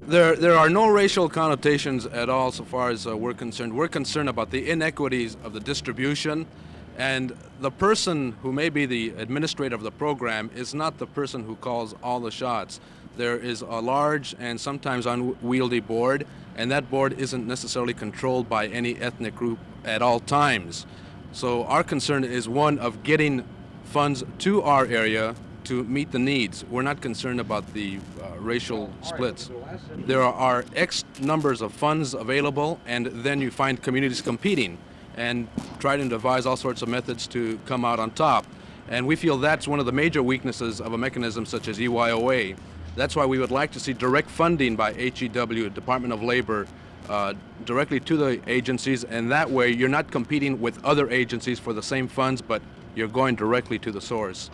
There are no racial connotations at all so far as we're concerned. We're concerned about the inequities of the distribution, and the person who may be the administrator of the program is not the person who calls all the shots. There is a large and sometimes unwieldy board, and that board isn't necessarily controlled by any ethnic group at all times. So our concern is one of getting funds to our area to meet the needs. We're not concerned about the racial splits. There are X numbers of funds available, and then you find communities competing and try to devise all sorts of methods to come out on top. And we feel that's one of the major weaknesses of a mechanism such as EYOA. That's why we would like to see direct funding by HEW, Department of Labor, directly to the agencies, and that way you're not competing with other agencies for the same funds, but you're going directly to the source.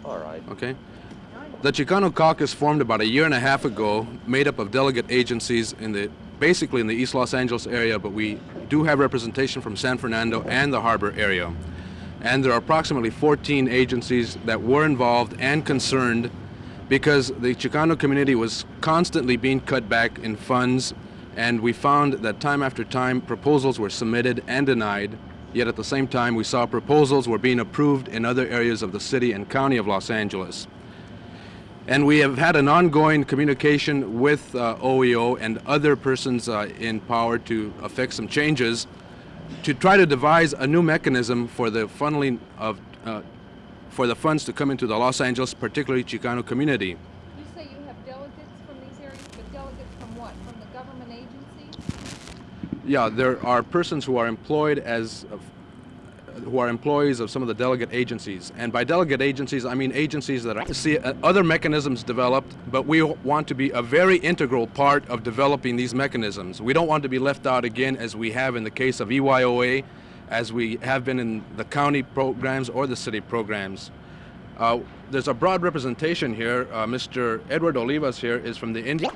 All right. Okay. The Chicano Caucus formed about a year and a half ago, made up of delegate agencies basically in the East Los Angeles area, but we do have representation from San Fernando and the Harbor area. And there are approximately 14 agencies that were involved and concerned because the Chicano community was constantly being cut back in funds, and we found that time after time proposals were submitted and denied, yet at the same time we saw proposals were being approved in other areas of the city and county of Los Angeles. And we have had an ongoing communication with OEO and other persons in power to effect some changes to try to devise a new mechanism for the funneling of for the funds to come into the Los Angeles, particularly Chicano community. You say you have delegates from these areas, but delegates from what? From the government agencies? Yeah, there are persons who are employed who are employees of some of the delegate agencies. And by delegate agencies, I mean agencies that see other mechanisms developed, but we want to be a very integral part of developing these mechanisms. We don't want to be left out again, as we have in the case of EYOA, as we have been in the county programs or the city programs. There's a broad representation here. Mr. Edward Olivas here is from the Indian.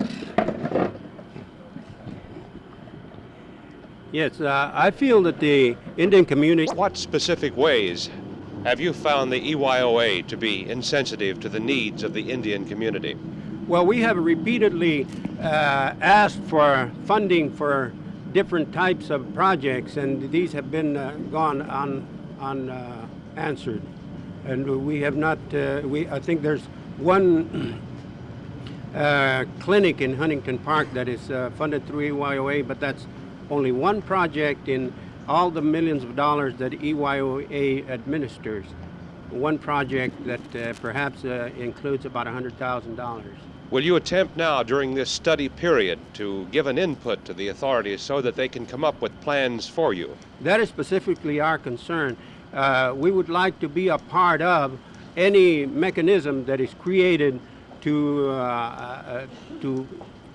Yes, I feel that the Indian community... What specific ways have you found the EYOA to be insensitive to the needs of the Indian community? Well, we have repeatedly asked for funding for different types of projects, and these have been gone unanswered. And we have not, I think there's one clinic in Huntington Park that is funded through EYOA, but that's only one project in all the millions of dollars that EYOA administers. One project that perhaps includes about $100,000. Will you attempt now during this study period to give an input to the authorities so that they can come up with plans for you? That is specifically our concern. We would like to be a part of any mechanism that is created to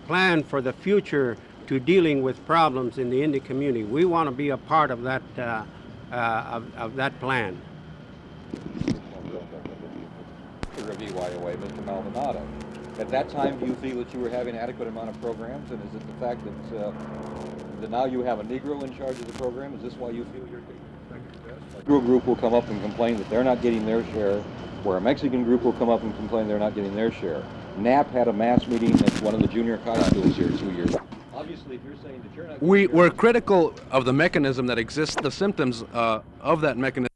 plan for the future to dealing with problems in the Indian community. We want to be a part of that plan. Of EYOA, Mr. Baldonado. At that time, do you feel that you were having an adequate amount of programs, and is it the fact that now you have a Negro in charge of the program? Is this why you feel you're taking the best? A Negro group will come up and complain that they're not getting their share, where a Mexican group will come up and complain they're not getting their share. NAP had a mass meeting at one of the junior college schools here 2 years ago. Obviously, if you're saying that you're not... We're critical of the mechanism that exists, the symptoms of that mechanism.